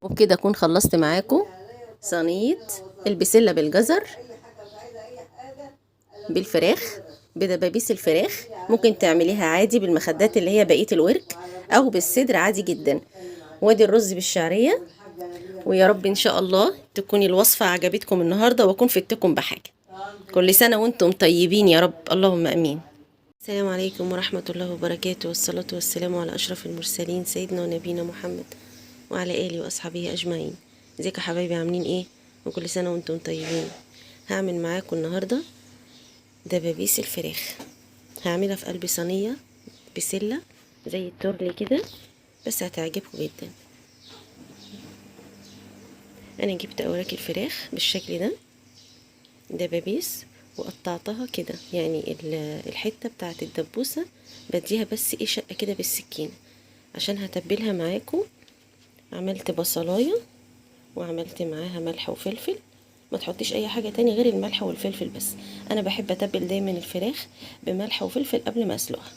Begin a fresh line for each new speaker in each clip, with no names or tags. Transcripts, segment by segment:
وبكده اكون خلصت معاكم صينيه البسله بالجزر بالفراخ بدبابيس الفراخ. ممكن تعمليها عادي بالمخدات اللي هي بقيه الورك، او بالصدر عادي جدا. وادي الرز بالشعريه. ويا رب ان شاء الله تكون الوصفه عجبتكم النهارده واكون فدتكم بحاجه. كل سنه وانتم طيبين يا رب، اللهم امين. السلام عليكم ورحمه الله وبركاته، والصلاه والسلام على اشرف المرسلين سيدنا ونبينا محمد وعلى اله واصحابه اجمعين. ازيكم يا حبايبي، عاملين ايه؟ وكل سنه وانتم طيبين. هعمل معاكم النهارده دبابيس الفراخ. هعملها في قلب صينيه بسله زي التورلي كده، بس هتعجبكم جدا. انا جبت اوراق الفراخ بالشكل ده دبابيس، وقطعتها كده، يعني الحته بتاعت الدبوسه بديها بس ايه شقه كده بالسكينه عشان هتبلها معاكم. عملت بصلايه وعملت معاها ملح وفلفل. ما تحطيش اي حاجه تاني غير الملح والفلفل بس. انا بحب اتبل دايما الفراخ بملح وفلفل قبل ما اسلقها.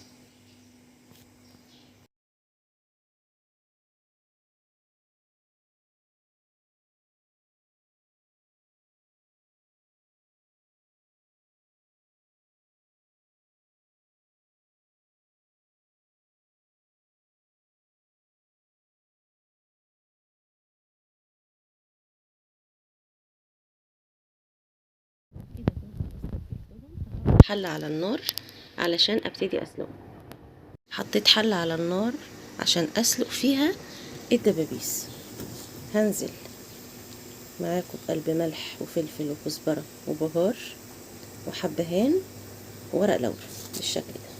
حله على النار علشان ابتدي اسلق. حطيت حله على النار عشان اسلق فيها الدبابيس. هنزل معاكم بقلب ملح وفلفل وكزبره وبهار وحبهان وورق لورا بالشكل ده.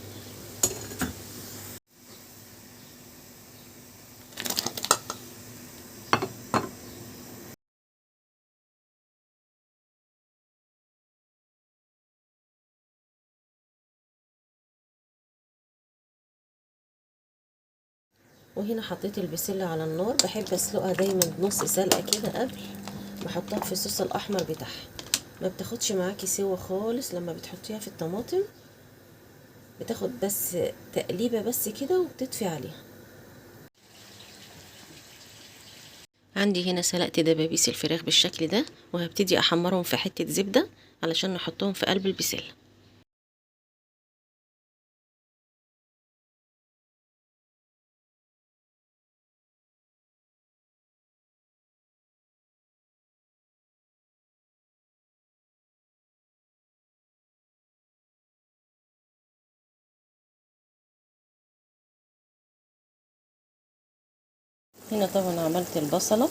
وهنا حطيت البسله على النار. بحب اسلقها دايما بنص سلقه كده قبل ما احطها في الصوص الاحمر بتاعها. ما بتاخدش معاكي سوا خالص لما بتحطيها في الطماطم، بتاخد بس تقليبه بس كده وبتطفي عليها. عندي هنا سلقت دبابيس الفراخ بالشكل ده، وهبتدي احمرهم في حته زبده علشان نحطهم في قلب البسله. هنا طبعا عملت البصله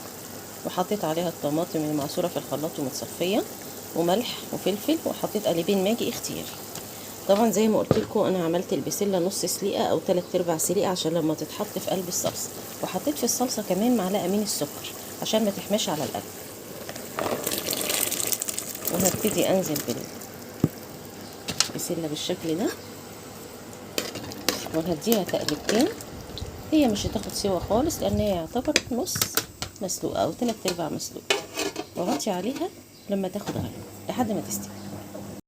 وحطيت عليها الطماطم المعصوره في الخلاط ومتصفيه، وملح وفلفل، وحطيت قليبين ماجي اختياري. طبعا زي ما قلت لكم انا عملت البسله نص سليقه او 3/4 سليقه عشان لما تتحط في قلب الصلصه. وحطيت في الصلصه كمان معلقه من السكر عشان ما تحماش على القلب. وهبتدي انزل بالبسله بالشكل ده وهديها تقلبتين. هي مش هتاخد سوا خالص لان هي يعتبر نص مسلوقه او 3/4 مسلوقه. واغطي عليها لما تاخد غلوه لحد ما تستوي.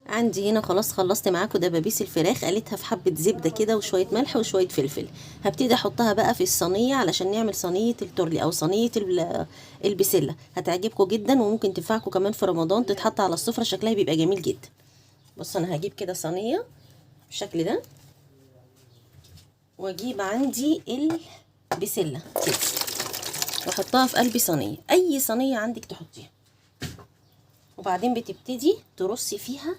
عندي هنا خلاص خلصت معاكم دبابيس الفراخ. قليتها في حبه زبده كده وشويه ملح وشويه فلفل. هبتدي احطها بقى في الصينيه علشان نعمل صينيه التورلي او صينيه البسله. هتعجبكم جدا وممكن تنفعكم كمان في رمضان، تتحط على السفره شكلها بيبقى جميل جدا. بص انا هجيب كده صينيه بالشكل ده، واجيب عندي البسله كده واحطها في قلب صينيه، اي صينيه عندك تحطيها. وبعدين بتبتدي ترصي فيها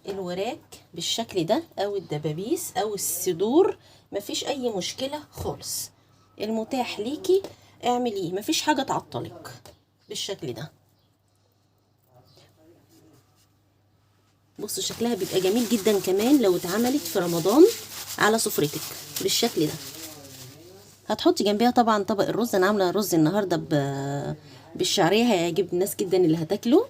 الوراك بالشكل ده او الدبابيس او الصدور. مفيش اي مشكله خالص، المتاح ليكي اعمليه، مفيش حاجه تعطلك بالشكل ده. بصوا شكلها بيبقى جميل جدا كمان لو اتعملت في رمضان على سفرتك بالشكل ده. هتحطي جنبيها طبعا طبق الرز. انا عامله رز النهارده بالشعريه، هيعجب الناس جدا اللي هتاكله.